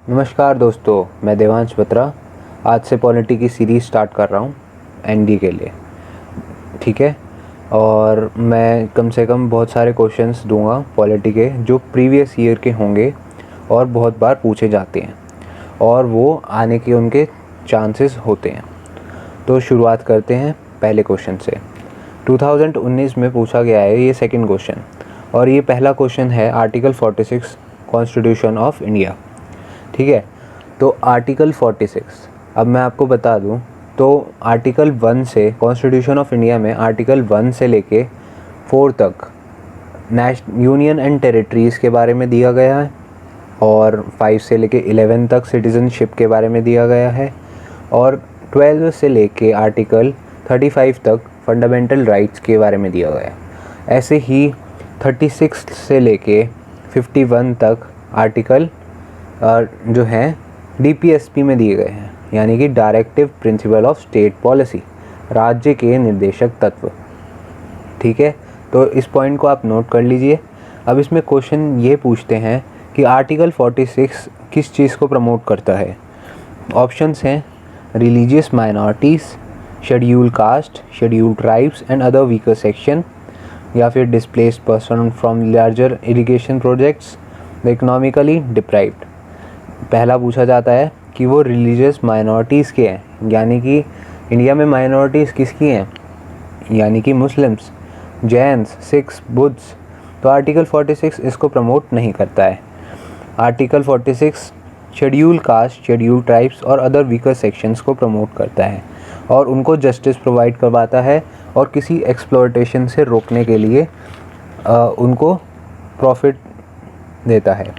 नमस्कार दोस्तों, मैं देवांश बत्रा आज से पॉलिटी की सीरीज़ स्टार्ट कर रहा हूँ एनडी के लिए। ठीक है, और मैं कम से कम बहुत सारे क्वेश्चंस दूंगा पॉलिटी के जो प्रीवियस ईयर के होंगे और बहुत बार पूछे जाते हैं और वो आने के उनके चांसेस होते हैं। तो शुरुआत करते हैं पहले क्वेश्चन से। 2019 में पूछा गया है ये सेकंड क्वेश्चन, और ये पहला क्वेश्चन है आर्टिकल 46 कॉन्स्टिट्यूशन ऑफ इंडिया। ठीक है, तो आर्टिकल 46 अब मैं आपको बता दूं तो आर्टिकल 1 से कॉन्स्टिट्यूशन ऑफ इंडिया में आर्टिकल 1 से लेके 4 तक यूनियन एंड टेरिटरीज़ के बारे में दिया गया है, और 5 से लेके 11 तक सिटीज़नशिप के बारे में दिया गया है, और 12 से लेके आर्टिकल 35 तक फंडामेंटल राइट्स के बारे में दिया गया है। ऐसे ही 36 से लेके 51 तक आर्टिकल जो हैं डीपीएसपी में दिए गए हैं, यानी कि directive principle of state policy, राज्य के निर्देशक तत्व। ठीक है, तो इस पॉइंट को आप नोट कर लीजिए। अब इसमें क्वेश्चन ये पूछते हैं कि आर्टिकल 46 किस चीज़ को प्रमोट करता है। ऑप्शंस हैं religious minorities, schedule caste, schedule tribes and other weaker section, या फिर displaced person from larger irrigation projects, the economically deprived. पहला पूछा जाता है कि वो रिलीजियस माइनॉरिटीज़ के हैं, यानी कि इंडिया में माइनॉरिटीज़ किसकी हैं, यानी कि मुस्लिम्स, जैन्स, सिख्स, बुद्ध। तो आर्टिकल 46 इसको प्रमोट नहीं करता है। Article 46 schedule caste, schedule tribes और अदर वीकर सेक्शंस को प्रमोट करता है और उनको जस्टिस प्रोवाइड करवाता है और किसी एक्सप्लॉयटेशन से रोकने के लिए उनको प्रॉफिट देता है।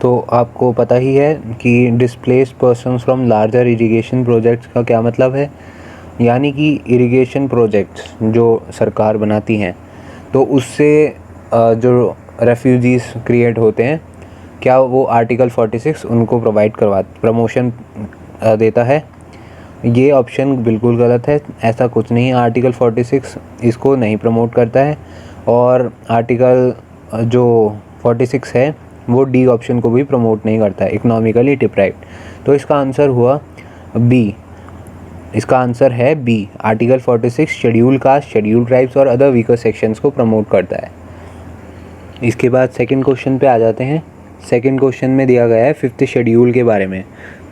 तो आपको पता ही है कि displaced persons from larger irrigation projects का क्या मतलब है, यानी कि इरिगेशन प्रोजेक्ट्स जो सरकार बनाती हैं तो उससे जो रेफ्यूजीज़ क्रिएट होते हैं, क्या वो आर्टिकल 46 उनको प्रमोशन देता है। ये ऑप्शन बिल्कुल गलत है, ऐसा कुछ नहीं है। आर्टिकल 46 इसको नहीं प्रमोट करता है, और आर्टिकल जो 46 है वो डी ऑप्शन को भी प्रमोट नहीं करता है, इकोनॉमिकली डिप्राइव्ड। तो इसका आंसर हुआ बी। इसका आंसर है B. Article 46 schedule caste, schedule tribes और अदर वीकर सेक्शंस को प्रमोट करता है। इसके बाद सेकंड क्वेश्चन पे आ जाते हैं। सेकंड क्वेश्चन में दिया गया है 5th शेड्यूल के बारे में।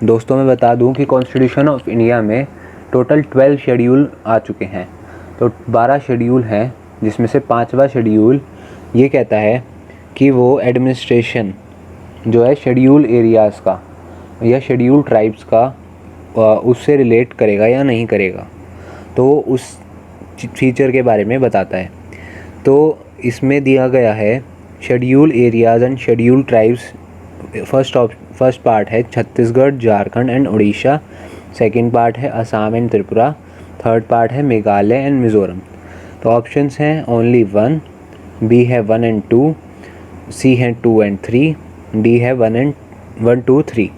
दोस्तों मैं बता दूं कि कॉन्स्टिट्यूशन ऑफ इंडिया में टोटल 12 शेड्यूल आ चुके हैं। तो 12 शेड्यूल हैं, जिसमें से 5वां शेड्यूल ये कहता है कि वो एडमिनिस्ट्रेशन जो है शेड्यूल एरियाज़ का या शेड्यूल ट्राइब्स का उससे रिलेट करेगा या नहीं करेगा, तो उस फीचर के बारे में बताता है। तो इसमें दिया गया है schedule areas and schedule tribes. First part है Chhattisgarh, Jharkhand and Orissa. Second part है Assam and Tripura. Third part है मेघालय एंड मिज़ोरम। तो ऑप्शंस हैं ओनली 1, बी है 1 एंड 2, सी है 2 एंड 3, डी है 1, 2, 3।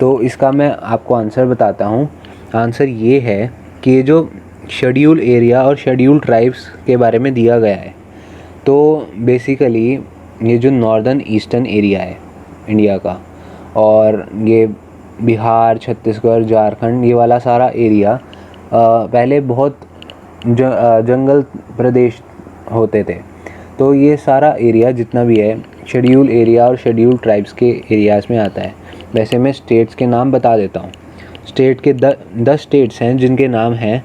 तो इसका मैं आपको आंसर बताता हूँ। आंसर ये है कि ये जो शेड्यूल एरिया और शेड्यूल ट्राइब्स के बारे में दिया गया है, तो बेसिकली ये जो नॉर्दर्न ईस्टर्न एरिया है इंडिया का, और ये बिहार, छत्तीसगढ़, झारखंड, ये वाला सारा एरिया पहले बहुत जंगल प्रदेश होते थे। तो ये सारा एरिया जितना भी है शेड्यूल एरिया और शेड्यूल ट्राइब्स के एरियाज़ में आता है। वैसे मैं स्टेट्स के नाम बता देता हूँ। स्टेट के 10 स्टेट्स हैं जिनके नाम हैं।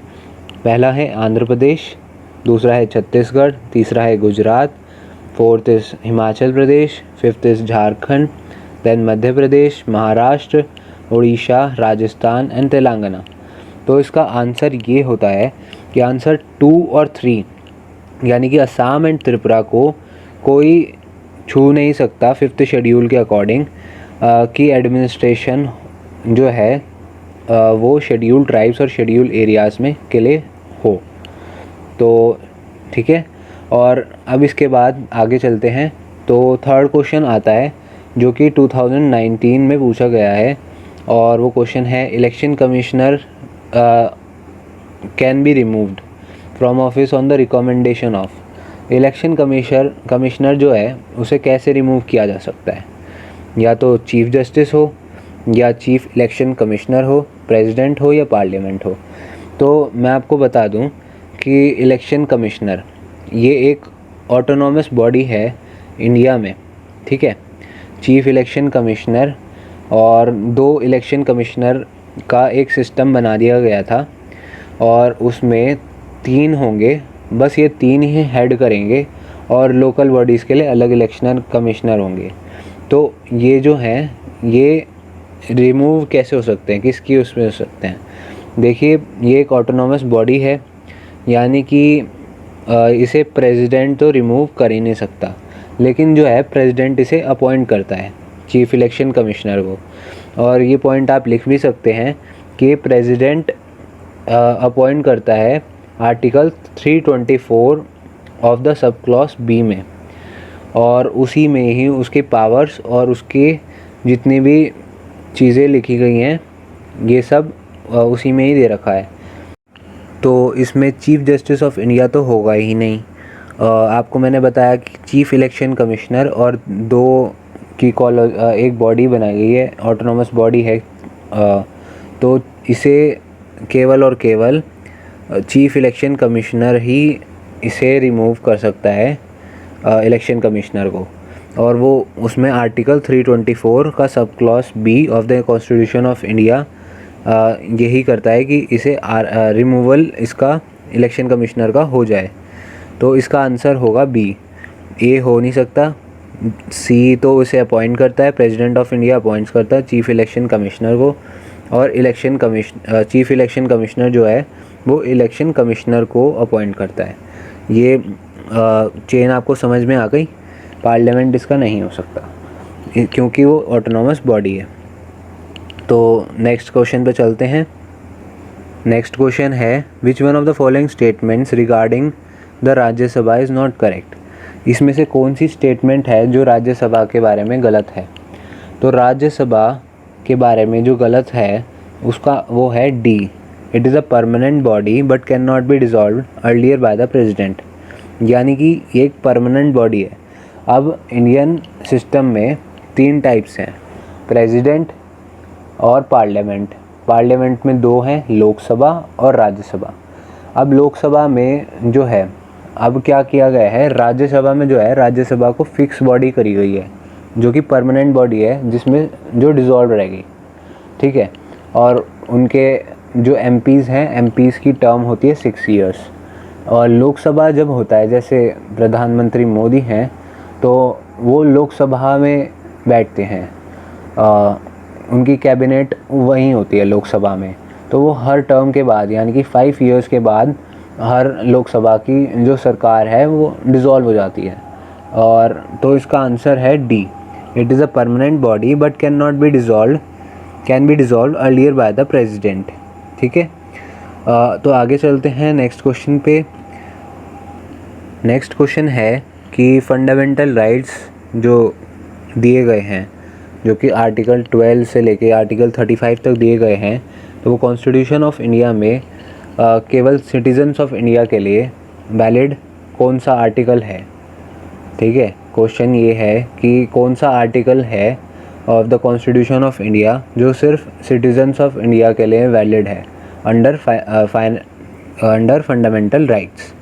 पहला है आंध्र प्रदेश, दूसरा है छत्तीसगढ़, तीसरा है Gujarat, 4th is Himachal Pradesh, 5th is Jharkhand, then Madhya Pradesh, Maharashtra, Orissa, Rajasthan and Telangana. तो इसका आंसर ये होता है कि आंसर 2 और 3, यानी कि असम एंड त्रिपुरा को कोई छू नहीं सकता 5th शेड्यूल के अकॉर्डिंग कि एडमिनिस्ट्रेशन जो है वो शेड्यूल ट्राइब्स और शेड्यूल एरियाज़ में के लिए हो। तो ठीक है, और अब इसके बाद आगे चलते हैं। तो थर्ड क्वेश्चन आता है जो कि 2019 में पूछा गया है, और वो क्वेश्चन है election commissioner can be removed from office on the recommendation of. Election commissioner जो है उसे कैसे रिमूव किया जा सकता है। या तो चीफ जस्टिस हो, या चीफ इलेक्शन कमिश्नर हो, प्रेसिडेंट हो, या पार्लियामेंट हो। तो मैं आपको बता दूं कि इलेक्शन कमिश्नर ये एक ऑटोनॉमस बॉडी है इंडिया में, ठीक है। चीफ इलेक्शन कमिश्नर और 2 इलेक्शन कमिश्नर का एक सिस्टम बना दिया गया था, और उसमें 3 होंगे, बस ये 3 ही हेड करेंगे, और लोकल बॉडीज़ के लिए अलग इलेक्शन कमिश्नर होंगे। तो ये जो हैं ये रिमूव कैसे हो सकते हैं, किसकी उसमें हो सकते हैं? देखिए, ये एक ऑटोनॉमस बॉडी है, यानी कि इसे प्रेसिडेंट तो रिमूव कर ही नहीं सकता, लेकिन जो है प्रेसिडेंट इसे अपॉइंट करता है चीफ इलेक्शन कमिश्नर को। और ये पॉइंट आप लिख भी सकते हैं कि प्रेसिडेंट अपॉइंट करता है article 324 of the sub clause B में, और उसी में ही उसके पावर्स और उसके जितनी भी चीज़ें लिखी गई हैं ये सब उसी में ही दे रखा है। तो इसमें चीफ जस्टिस ऑफ इंडिया तो होगा ही नहीं। आपको मैंने बताया कि चीफ इलेक्शन कमिश्नर और 2 की एक बॉडी बनाई गई है, ऑटोनॉमस बॉडी है। तो इसे केवल और केवल चीफ इलेक्शन कमिश्नर ही इसे रिमूव कर सकता है, इलेक्शन कमिश्नर को। और वो उसमें आर्टिकल 324 का sub clause B of the constitution of India यही करता है कि इसे रिमूवल इसका इलेक्शन कमिश्नर का हो जाए। तो इसका आंसर होगा बी, ए हो नहीं सकता। सी तो उसे अपॉइंट करता है, प्रेसिडेंट ऑफ इंडिया अपॉइंट्स करता है चीफ इलेक्शन कमिश्नर को, और चीफ इलेक्शन कमिश्नर जो है वो इलेक्शन कमिश्नर को अपॉइंट करता है। ये चेन आपको समझ में आ गई। पार्लियामेंट इसका नहीं हो सकता क्योंकि वो ऑटोनॉमस बॉडी है। तो नेक्स्ट क्वेश्चन पे चलते हैं। नेक्स्ट क्वेश्चन है which one of the following statements regarding the Rajya Sabha is not correct. इसमें से कौन सी स्टेटमेंट है जो राज्यसभा के बारे में गलत है? तो राज्यसभा के बारे में जो गलत है उसका वो है D, it is a permanent body but can not be dissolve earlier by the president. यानी कि ये एक परमानेंट बॉडी है। अब इंडियन सिस्टम में 3 टाइप्स हैं, प्रेसिडेंट और पार्लियामेंट। पार्लियामेंट में 2 हैं, लोकसभा और राज्यसभा। अब लोकसभा में जो है, अब क्या किया गया है, राज्यसभा में जो है राज्यसभा को फिक्स बॉडी करी गई है जो कि परमानेंट बॉडी है जिसमें जो डिसॉल्व रहेगी, ठीक है। और उनके जो एमपीज़ हैं, एमपीज़ की टर्म होती है 6 ईयर्स। और लोकसभा जब होता है, जैसे प्रधानमंत्री मोदी हैं तो वो लोकसभा में बैठते हैं, उनकी कैबिनेट वहीं होती है लोकसभा में। तो वो हर टर्म के बाद यानी कि 5 ईयर्स के बाद हर लोकसभा की जो सरकार है वो डिसॉल्व हो जाती है। और तो इसका आंसर है D, it is a permanent body but can be dissolve earlier by the president, ठीक है। तो आगे चलते हैं नेक्स्ट क्वेश्चन पे। नेक्स्ट क्वेश्चन है कि फंडामेंटल राइट्स जो दिए गए हैं, जो कि आर्टिकल 12 से लेके आर्टिकल 35 तक दिए गए हैं, तो वो कॉन्स्टिट्यूशन ऑफ इंडिया में केवल सिटीजन्स ऑफ इंडिया के लिए वैलिड कौन सा आर्टिकल है, ठीक है। क्वेश्चन ये है कि कौन सा आर्टिकल है of the constitution of India जो सिर्फ सिटीजन्स ऑफ इंडिया के लिए वैलिड है अंडर फंडामेंटल राइट्स।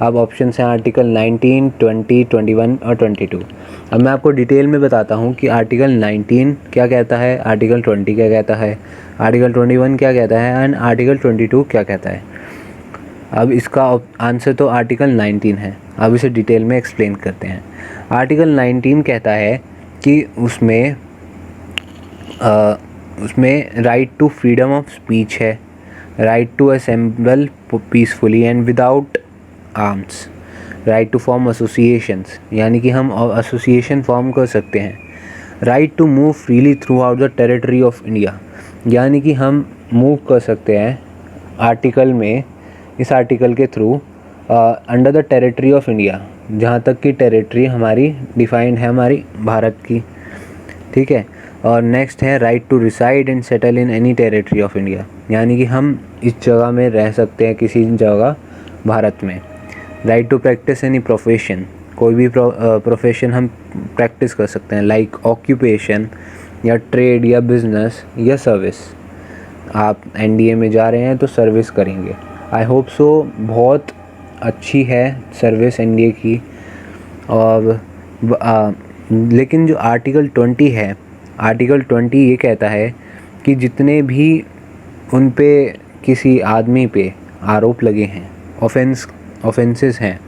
अब ऑप्शन हैं आर्टिकल 19, 20, 21 और 22। अब मैं आपको डिटेल में बताता हूँ कि आर्टिकल 19 क्या कहता है, आर्टिकल 20 क्या कहता है, आर्टिकल 21 क्या कहता है एंड आर्टिकल 22 क्या कहता है। अब इसका आंसर तो आर्टिकल 19 है। अब इसे डिटेल में एक्सप्लेन करते हैं। आर्टिकल 19 कहता है कि उसमें right to freedom of speech है, right to assemble peacefully and without arms, right to form associations, यानी कि हम एसोसिएशन फॉर्म कर सकते हैं, right to move freely throughout the territory of India, यानी कि हम मूव कर सकते हैं आर्टिकल में, इस आर्टिकल के through under the territory of India, जहाँ तक की टेरिटरी हमारी डिफाइंड है हमारी भारत की, ठीक है। और नेक्स्ट है right to reside and settle in any territory of India, यानी कि हम इस जगह में रह सकते हैं किसी जगह भारत में। Right to practise any profession, कोई भी प्रोफेशन हम प्रैक्टिस कर सकते हैं, लाइक ऑक्यूपेशन या ट्रेड या बिजनेस या सर्विस। आप एनडीए में जा रहे हैं तो सर्विस करेंगे। आई होप सो बहुत अच्छी है सर्विस एनडीए की। और लेकिन जो आर्टिकल 20 है, आर्टिकल 20 ये कहता है कि जितने भी उन पे किसी आदमी पे आरोप लगे हैं, ऑफेंसेस हैं,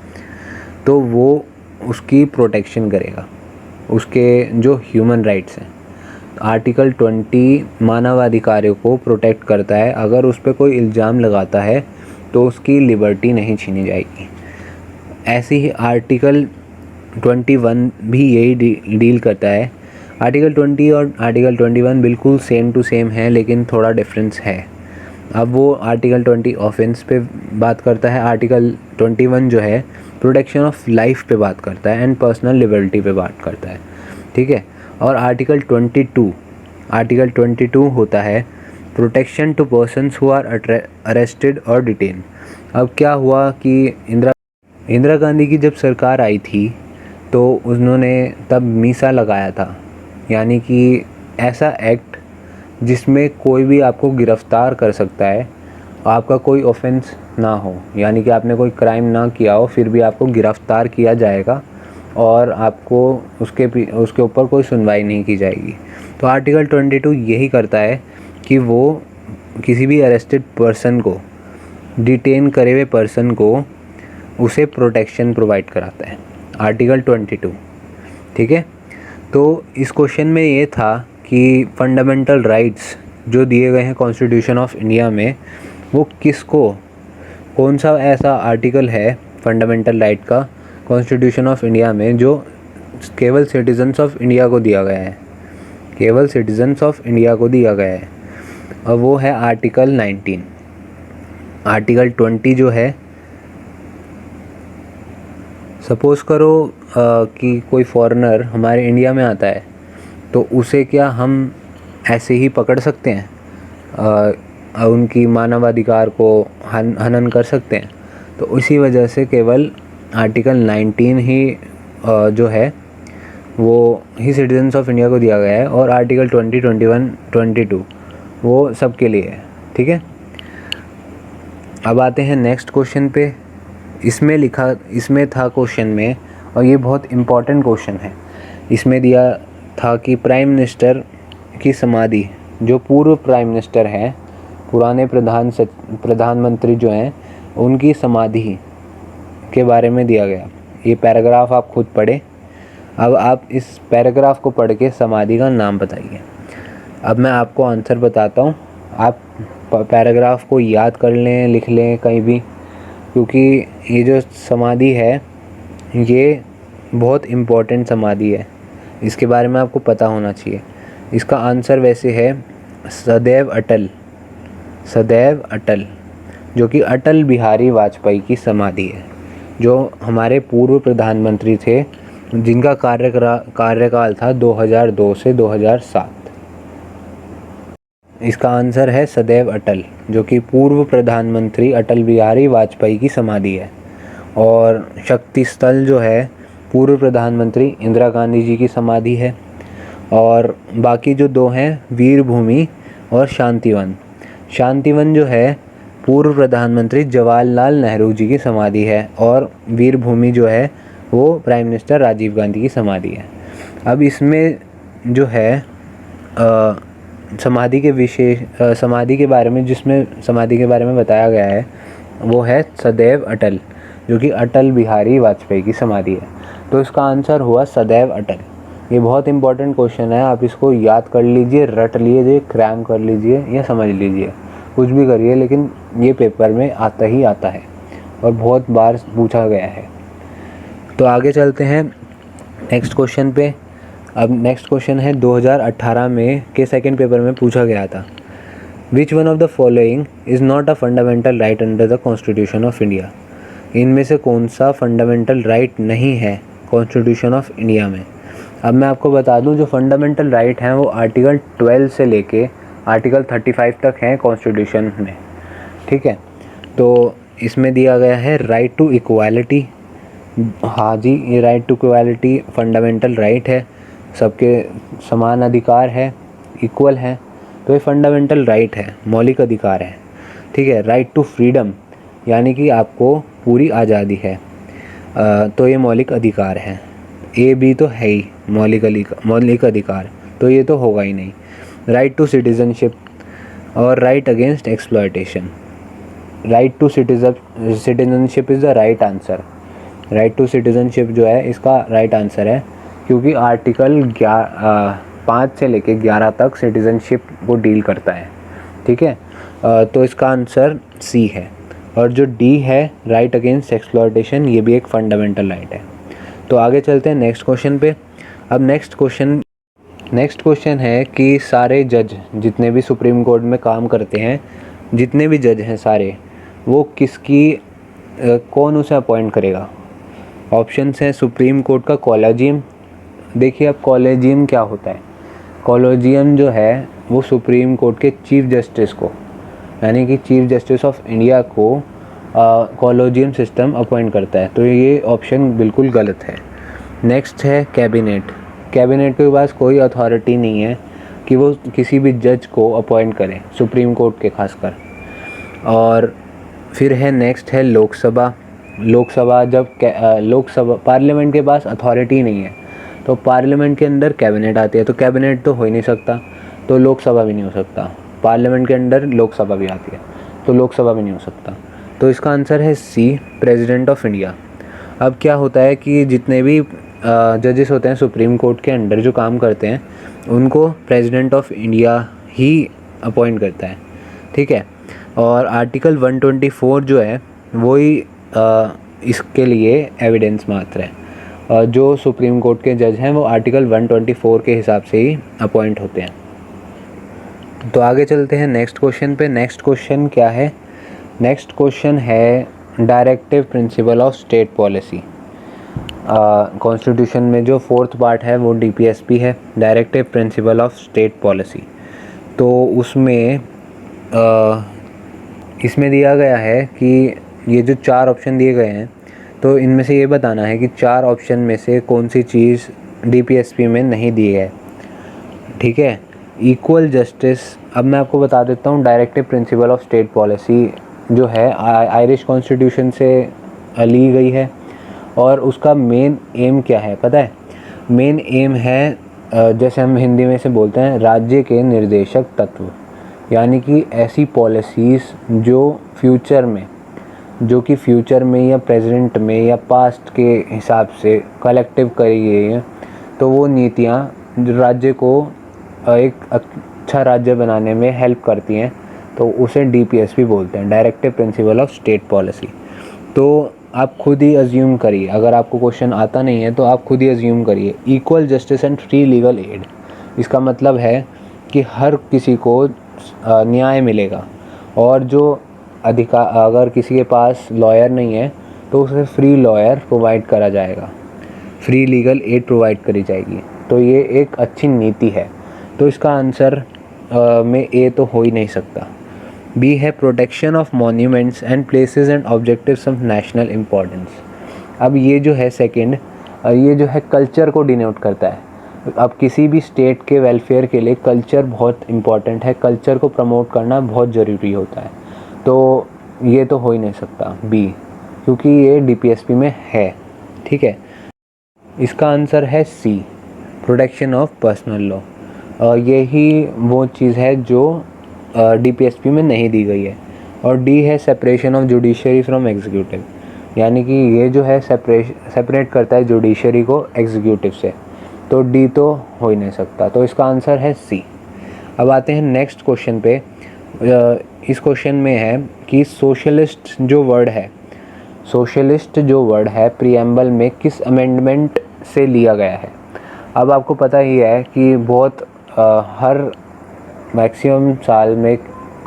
तो वो उसकी प्रोटेक्शन करेगा, उसके जो ह्यूमन राइट्स हैं। आर्टिकल 20 मानवाधिकारों को प्रोटेक्ट करता है। अगर उस पर कोई इल्ज़ाम लगाता है तो उसकी लिबर्टी नहीं छीनी जाएगी। ऐसे ही आर्टिकल 21 भी यही डील करता है। आर्टिकल 20 और आर्टिकल 21 बिल्कुल सेम टू सेम है, लेकिन थोड़ा डिफरेंस है। अब वो आर्टिकल 20 ऑफेंस पे बात करता है, आर्टिकल 21 जो है प्रोटेक्शन ऑफ लाइफ पे बात करता है एंड पर्सनल लिबर्टी पे बात करता है, ठीक है। और आर्टिकल 22 होता है protection to persons who are arrested और डिटेन। अब क्या हुआ कि इंदिरा गांधी की जब सरकार आई थी तो उन्होंने तब मीसा लगाया था, यानी कि ऐसा एक्ट जिसमें कोई भी आपको गिरफ़्तार कर सकता है, आपका कोई ऑफेंस ना हो, यानी कि आपने कोई क्राइम ना किया हो फिर भी आपको गिरफ़्तार किया जाएगा और आपको उसके ऊपर कोई सुनवाई नहीं की जाएगी। तो आर्टिकल 22 यही करता है कि वो किसी भी अरेस्टेड पर्सन को, डिटेन करे हुए पर्सन को, उसे प्रोटेक्शन प्रोवाइड कराता है, आर्टिकल 22, ठीक है। तो इस क्वेश्चन में ये था कि फंडामेंटल राइट्स जो दिए गए हैं कॉन्स्टिट्यूशन ऑफ इंडिया में, वो किसको, कौन सा ऐसा आर्टिकल है फंडामेंटल राइट का कॉन्स्टिट्यूशन ऑफ इंडिया में जो केवल सिटीजन्स ऑफ इंडिया को दिया गया है, केवल सिटीजन्स ऑफ इंडिया को दिया गया है। और वो है आर्टिकल 19। आर्टिकल 20 जो है, सपोज़ करो कि कोई फॉरेनर हमारे इंडिया में आता है तो उसे क्या हम ऐसे ही पकड़ सकते हैं, उनकी मानवाधिकार को हनन कर सकते हैं? तो इसी वजह से केवल आर्टिकल 19 ही जो है वो ही सिटीजन्स ऑफ इंडिया को दिया गया है, और आर्टिकल 20, 21, 22 वो सबके लिए है, ठीक है। अब आते हैं नेक्स्ट क्वेश्चन पे। इसमें था क्वेश्चन में, और ये बहुत इम्पॉर्टेंट क्वेश्चन है, इसमें दिया था कि प्राइम मिनिस्टर की समाधि, जो पूर्व प्राइम मिनिस्टर हैं, पुराने प्रधानमंत्री जो हैं, उनकी समाधि के बारे में दिया गया। ये पैराग्राफ आप खुद पढ़ें। अब आप इस पैराग्राफ को पढ़ के समाधि का नाम बताइए। अब मैं आपको आंसर बताता हूँ, आप पैराग्राफ को याद कर लें, लिख लें कहीं भी, क्योंकि ये जो समाधि है ये बहुत इम्पोर्टेंट समाधि है, इसके बारे में आपको पता होना चाहिए। इसका आंसर वैसे है सदैव अटल, सदैव अटल, जो कि अटल बिहारी वाजपेयी की समाधि है, जो हमारे पूर्व प्रधानमंत्री थे, जिनका कार्यकाल था 2002 से 2007। इसका आंसर है सदैव अटल, जो कि पूर्व प्रधानमंत्री अटल बिहारी वाजपेयी की समाधि है। और शक्ति स्थल जो है पूर्व प्रधानमंत्री इंदिरा गांधी जी की समाधि है। और बाकी जो दो हैं वीर भूमि और शांतिवन। शांतिवन जो है पूर्व प्रधानमंत्री जवाहरलाल नेहरू जी की समाधि है, और वीर भूमि जो है वो प्राइम मिनिस्टर राजीव गांधी की समाधि है। अब इसमें जो है समाधि के बारे में, जिसमें समाधि के बारे में बताया गया है, वो है सदैव अटल, जो कि अटल बिहारी वाजपेयी की समाधि है। तो इसका आंसर हुआ सदैव अटल। ये बहुत इंपॉर्टेंट क्वेश्चन है, आप इसको याद कर लीजिए, रट लीजिए, क्रैम कर लीजिए या समझ लीजिए, कुछ भी करिए, लेकिन ये पेपर में आता ही आता है और बहुत बार पूछा गया है। तो आगे चलते हैं नेक्स्ट क्वेश्चन पे। अब नेक्स्ट क्वेश्चन है 2018 में के सेकंड पेपर में पूछा गया था, which one of the following is not a fundamental right under the constitution of India. इनमें से कौन सा फंडामेंटल राइट नहीं है कॉन्स्टिट्यूशन ऑफ इंडिया में। अब मैं आपको बता दूं, जो फंडामेंटल राइट हैं वो आर्टिकल 12 से लेके आर्टिकल 35 तक हैं कॉन्स्टिट्यूशन में, ठीक है। तो इसमें दिया गया है राइट टू इक्वालिटी, हाँ जी, ये right to equality fundamental right है, सबके समान अधिकार है, इक्वल है, तो ये फंडामेंटल राइट है, मौलिक अधिकार है। ठीक है, राइट टू फ्रीडम यानी कि आपको पूरी आज़ादी है, तो ये मौलिक अधिकार है। ए बी तो है ही मौलिक अधिकार, तो ये तो होगा ही नहीं। राइट टू सिटीजनशिप और right against exploitation. Right to citizenship is the right answer. Right to citizenship जो है इसका राइट आंसर है, क्योंकि आर्टिकल 5 से लेके 11 तक सिटीजनशिप को डील करता है। ठीक है, तो इसका आंसर सी है। और जो डी है राइट अगेंस्ट एक्सप्लॉयटेशन, ये भी एक फंडामेंटल राइट है। तो आगे चलते हैं नेक्स्ट क्वेश्चन पे। अब नेक्स्ट क्वेश्चन है कि सारे जज जितने भी सुप्रीम कोर्ट में काम करते हैं, जितने भी जज हैं सारे, वो कौन उसे अपॉइंट करेगा। ऑप्शंस हैं सुप्रीम कोर्ट का कॉलेजियम। देखिए अब कॉलेजियम क्या होता है। कॉलेजियम जो है वो सुप्रीम कोर्ट के चीफ जस्टिस को, यानी कि चीफ जस्टिस ऑफ इंडिया को कॉलेजियम सिस्टम अपॉइंट करता है, तो ये ऑप्शन बिल्कुल गलत है। नेक्स्ट है कैबिनेट। कैबिनेट के पास कोई अथॉरिटी नहीं है कि वो किसी भी जज को अपॉइंट करें, सुप्रीम कोर्ट के खासकर। और फिर है नेक्स्ट है लोकसभा। लोकसभा पार्लियामेंट के पास अथॉरिटी नहीं है, तो पार्लियामेंट के अंदर कैबिनेट आती है, तो कैबिनेट तो हो ही नहीं सकता, तो लोकसभा भी नहीं हो सकता। पार्लियामेंट के अंदर लोकसभा भी आती है, तो लोकसभा भी नहीं हो सकता। तो इसका आंसर है सी, प्रेसिडेंट ऑफ इंडिया। अब क्या होता है कि जितने भी जजेस होते हैं सुप्रीम कोर्ट के अंडर जो काम करते हैं, उनको प्रेसिडेंट ऑफ इंडिया ही अपॉइंट करता है। ठीक है, और आर्टिकल 124 जो है वही इसके लिए एविडेंस मात्र है। जो सुप्रीम कोर्ट के जज हैं वो आर्टिकल 124 के हिसाब से ही अपॉइंट होते हैं। तो आगे चलते हैं नेक्स्ट क्वेश्चन पे। नेक्स्ट क्वेश्चन क्या है। नेक्स्ट क्वेश्चन है directive principle of state policy. Constitution में जो 4th पार्ट है वो DPSP है, directive principle of state policy. तो उसमें इसमें दिया गया है कि ये जो 4 ऑप्शन दिए गए हैं, तो इनमें से ये बताना है कि 4 ऑप्शन में से कौन सी चीज़ DPSP में नहीं दी है। ठीक है, इक्वल जस्टिस। अब मैं आपको बता देता हूँ, directive principle of state policy जो है आयरिश कॉन्स्टिट्यूशन से ली गई है, और उसका मेन एम क्या है पता है। मेन एम है जैसे हम हिंदी में से बोलते हैं राज्य के निर्देशक तत्व, यानी कि ऐसी पॉलिसीज़ जो फ्यूचर में या प्रेजेंट में या पास्ट के हिसाब से कलेक्टिव करी गई हैं, तो वो नीतियाँ राज्य को एक अच्छा राज्य बनाने में हेल्प करती हैं, तो उसे DPSP बोलते हैं, directive principle of state policy. तो आप खुद ही अज्यूम करिए, अगर आपको क्वेश्चन आता नहीं है तो आप खुद ही अज्यूम करिए, equal justice and free legal aid. इसका मतलब है कि हर किसी को न्याय मिलेगा, और जो अगर किसी के पास लॉयर नहीं है तो उसे फ्री लॉयर प्रोवाइड करा जाएगा, फ्री लीगल एड प्रोवाइड करी जाएगी। तो ये एक अच्छी नीति है। तो इसका आंसर में ए तो हो ही नहीं सकता। बी है protection of monuments and places and objectives of national importance. अब ये जो है सेकंड, ये जो है कल्चर को डिनोट करता है। अब किसी भी स्टेट के वेलफेयर के लिए कल्चर बहुत इम्पॉर्टेंट है, कल्चर को प्रमोट करना बहुत ज़रूरी होता है, तो ये तो हो ही नहीं सकता बी, क्योंकि ये DPSP में है। ठीक है, इसका आंसर है सी, प्रोटेक्शन ऑफ पर्सनल लॉ। यही वो चीज़ है जो DPSP में नहीं दी गई है। और डी है separation of judiciary from executive, यानी कि ये जो है सेपरेट करता है जुडिशरी को एग्जीक्यूटिव से, तो डी तो हो ही नहीं सकता। तो इसका आंसर है सी। अब आते हैं नेक्स्ट क्वेश्चन पे। इस क्वेश्चन में है कि सोशलिस्ट जो वर्ड है प्रीएम्बल में किस अमेंडमेंट से लिया गया है। अब आपको पता ही है कि बहुत हर मैक्सिमम साल में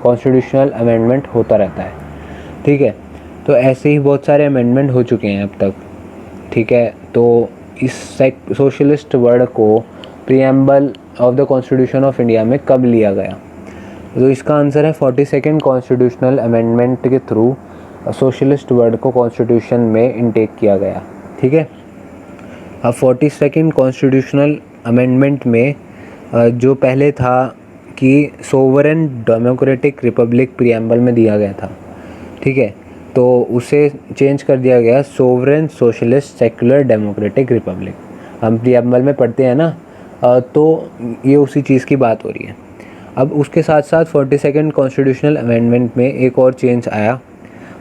कॉन्स्टिट्यूशनल अमेंडमेंट होता रहता है। ठीक है, तो ऐसे ही बहुत सारे अमेंडमेंट हो चुके हैं अब तक। ठीक है, तो इस सोशलिस्ट वर्ड को preamble of the constitution of India में कब लिया गया। तो इसका आंसर है 42nd कॉन्स्टिट्यूशनल अमेंडमेंट के थ्रू सोशलिस्ट वर्ड को कॉन्स्टिट्यूशन में इनटेक किया गया। ठीक है। अब 42nd कॉन्स्टिट्यूशनल अमेंडमेंट में जो पहले था कि सोवरेन डेमोक्रेटिक रिपब्लिक प्रियम्बल में दिया गया था, ठीक है, तो उसे चेंज कर दिया गया sovereign socialist secular democratic Republic. हम प्रियम्बल में पढ़ते हैं ना, तो ये उसी चीज़ की बात हो रही है। अब उसके साथ साथ 42nd कॉन्स्टिट्यूशनल अमेंडमेंट में एक और चेंज आया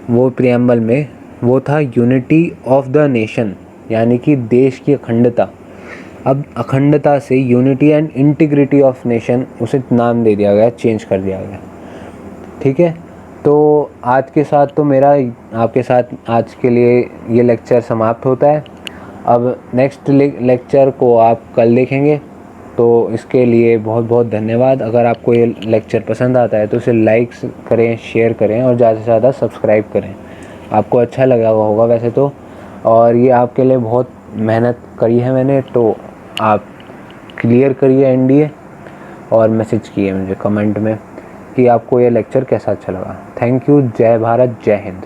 वो प्रियम्बल में, वो था यूनिटी ऑफ द नेशन, यानी कि देश की अखंडता। अब अखंडता से unity and integrity of nation उसे नाम दे दिया गया, चेंज कर दिया गया, ठीक है। तो आज के साथ तो मेरा आपके साथ आज के लिए ये लेक्चर समाप्त होता है। अब नेक्स्ट लेक्चर को आप कल देखेंगे, तो इसके लिए बहुत बहुत धन्यवाद। अगर आपको ये लेक्चर पसंद आता है तो इसे लाइक करें, शेयर करें और ज़्यादा से ज़्यादा सब्सक्राइब करें। आपको अच्छा लगा होगा वैसे तो, और ये आपके लिए बहुत मेहनत करी है मैंने, तो आप क्लियर करिए एनडीए और मैसेज किए मुझे कमेंट में कि आपको ये लेक्चर कैसा अच्छा लगा। Thank you. जय भारत, जय हिंद।